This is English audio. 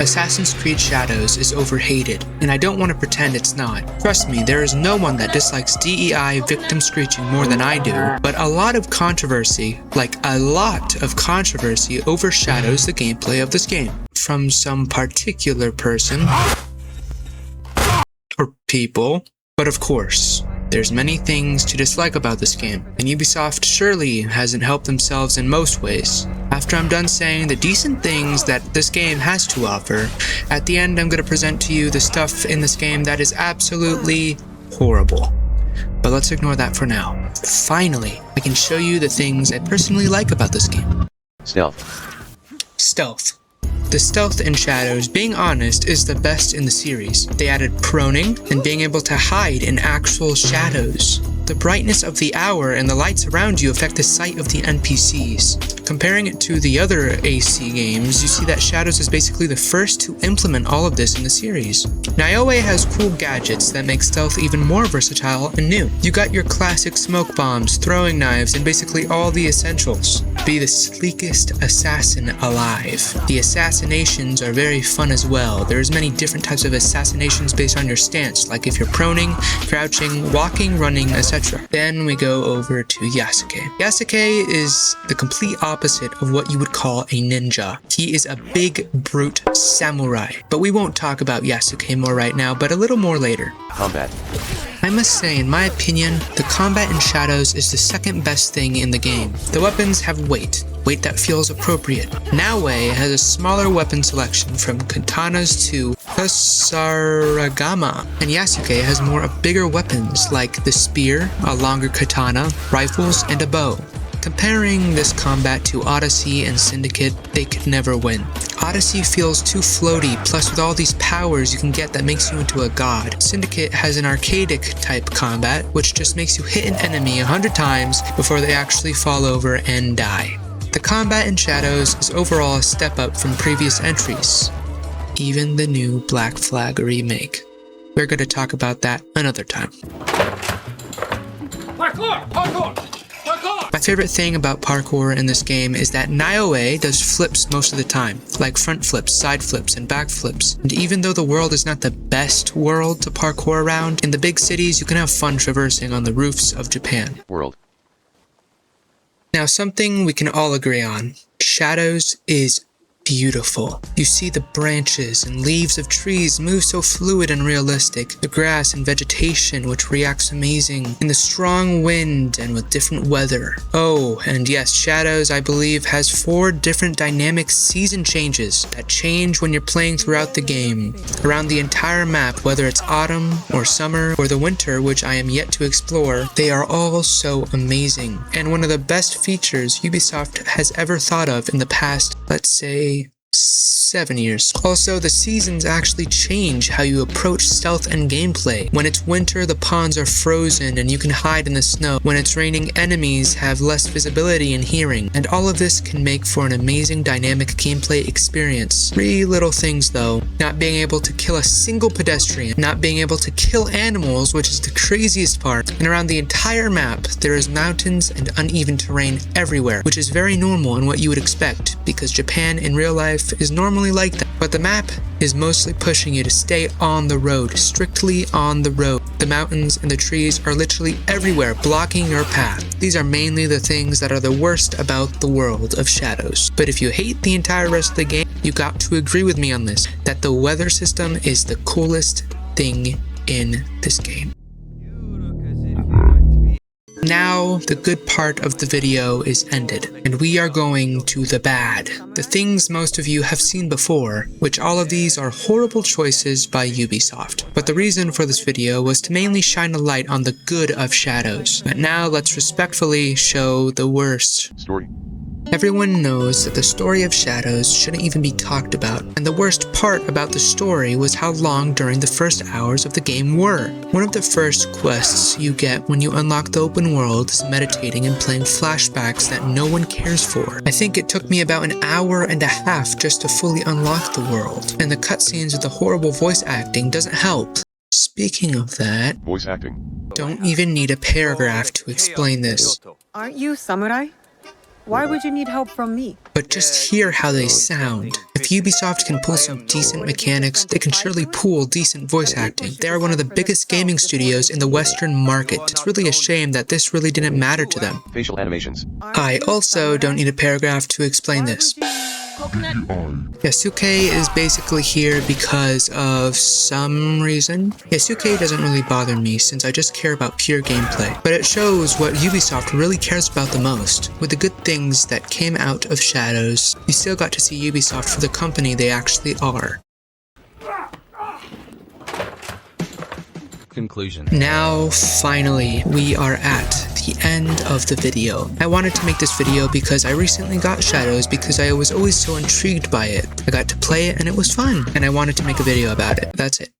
Assassin's Creed Shadows is overhated, and I don't want to pretend it's not. Trust me, there is no one that dislikes DEI victim screeching more than I do, but a lot of controversy, overshadows the gameplay of this game. From some particular person, or people, but of course, there's many things to dislike about this game, and Ubisoft surely hasn't helped themselves in most ways. After I'm done saying the decent things that this game has to offer, at the end I'm going to present to you the stuff in this game that is absolutely horrible. But let's ignore that for now. Finally, I can show you the things I personally like about this game. Stealth. The stealth in Shadows, being honest, is the best in the series. They added proning and being able to hide in actual shadows. The brightness of the hour and the lights around you affect the sight of the NPCs. Comparing it to the other AC games, you see that Shadows is basically the first to implement all of this in the series. Niobe has cool gadgets that make stealth even more versatile and new. You got your classic smoke bombs, throwing knives, and basically all the essentials. Be the sleekest assassin alive. The assassinations are very fun as well. There's many different types of assassinations based on your stance, like if you're proning, crouching, walking, running, etc. Then we go over to Yasuke. Yasuke is the complete opposite of what you would call a ninja. He is a big, brute samurai. But we won't talk about Yasuke more right now, but a little more later. Combat. I must say, in my opinion, the combat in Shadows is the second best thing in the game. The weapons have weight that feels appropriate. Naoe has a smaller weapon selection from katanas to Kusarigama, and Yasuke has more of bigger weapons like the spear, a longer katana, rifles, and a bow. Comparing this combat to Odyssey and Syndicate, they could never win. Odyssey feels too floaty, plus with all these powers you can get that makes you into a god. Syndicate has an arcadic type combat, which just makes you hit an enemy 100 times before they actually fall over and die. The combat in Shadows is overall a step up from previous entries, even the new Black Flag remake. We're going to talk about that another time. Parkour! Parkour! Parkour! My favorite thing about parkour in this game is that Niobe does flips most of the time, like front flips, side flips, and back flips. And even though the world is not the best world to parkour around, in the big cities you can have fun traversing on the roofs of Japan. Now, something we can all agree on. Shadows is beautiful. You see the branches and leaves of trees move so fluid and realistic, the grass and vegetation which reacts amazing, in the strong wind and with different weather. Oh, and yes, Shadows, I believe, has 4 different dynamic season changes that change when you're playing throughout the game, around the entire map, whether it's autumn or summer or the winter, which I am yet to explore. They are all so amazing, and one of the best features Ubisoft has ever thought of in the past, let's say, 7 years. Also, the seasons actually change how you approach stealth and gameplay. When it's winter, the ponds are frozen and you can hide in the snow. When it's raining, enemies have less visibility and hearing. And all of this can make for an amazing dynamic gameplay experience. 3 little things though. Not being able to kill a single pedestrian. Not being able to kill animals, which is the craziest part. And around the entire map, there is mountains and uneven terrain everywhere, which is very normal and what you would expect, because Japan in real life is normally like that. But the map is mostly pushing you to stay on the road, strictly on the road. The mountains and the trees are literally everywhere, blocking your path. These are mainly the things that are the worst about the world of Shadows. But if you hate the entire rest of the game, you got to agree with me on this, that the weather system is the coolest thing in this game. Now, the good part of the video is ended, and we are going to the bad. The things most of you have seen before, which all of these are horrible choices by Ubisoft. But the reason for this video was to mainly shine a light on the good of Shadows. But now let's respectfully show the worst. Story. Everyone knows that the story of Shadows shouldn't even be talked about, and the worst part about the story was how long during the first hours of the game were. One of the first quests you get when you unlock the open world is meditating and playing flashbacks that no one cares for. I think it took me about an hour and a half just to fully unlock the world, and the cutscenes with the horrible voice acting doesn't help. Speaking of that, Voice acting. don't even need a paragraph to explain this. Aren't you samurai? Why would you need help from me? But just hear how they sound. If Ubisoft can pull some decent mechanics, they can surely pull decent voice acting. They are one of the biggest gaming studios in the Western market. It's really a shame that this really didn't matter to them. Facial animations. I also don't need a paragraph to explain this. Yasuke is basically here because of some reason. Yasuke doesn't really bother me since I just care about pure gameplay, but it shows what Ubisoft really cares about the most. With the good things that came out of Shadows, you still got to see Ubisoft for the company they actually are. Conclusion. Now, finally, we are at the end of the video. I wanted to make this video because I recently got Shadows because I was always so intrigued by it. I got to play it and it was fun, and I wanted to make a video about it. That's it.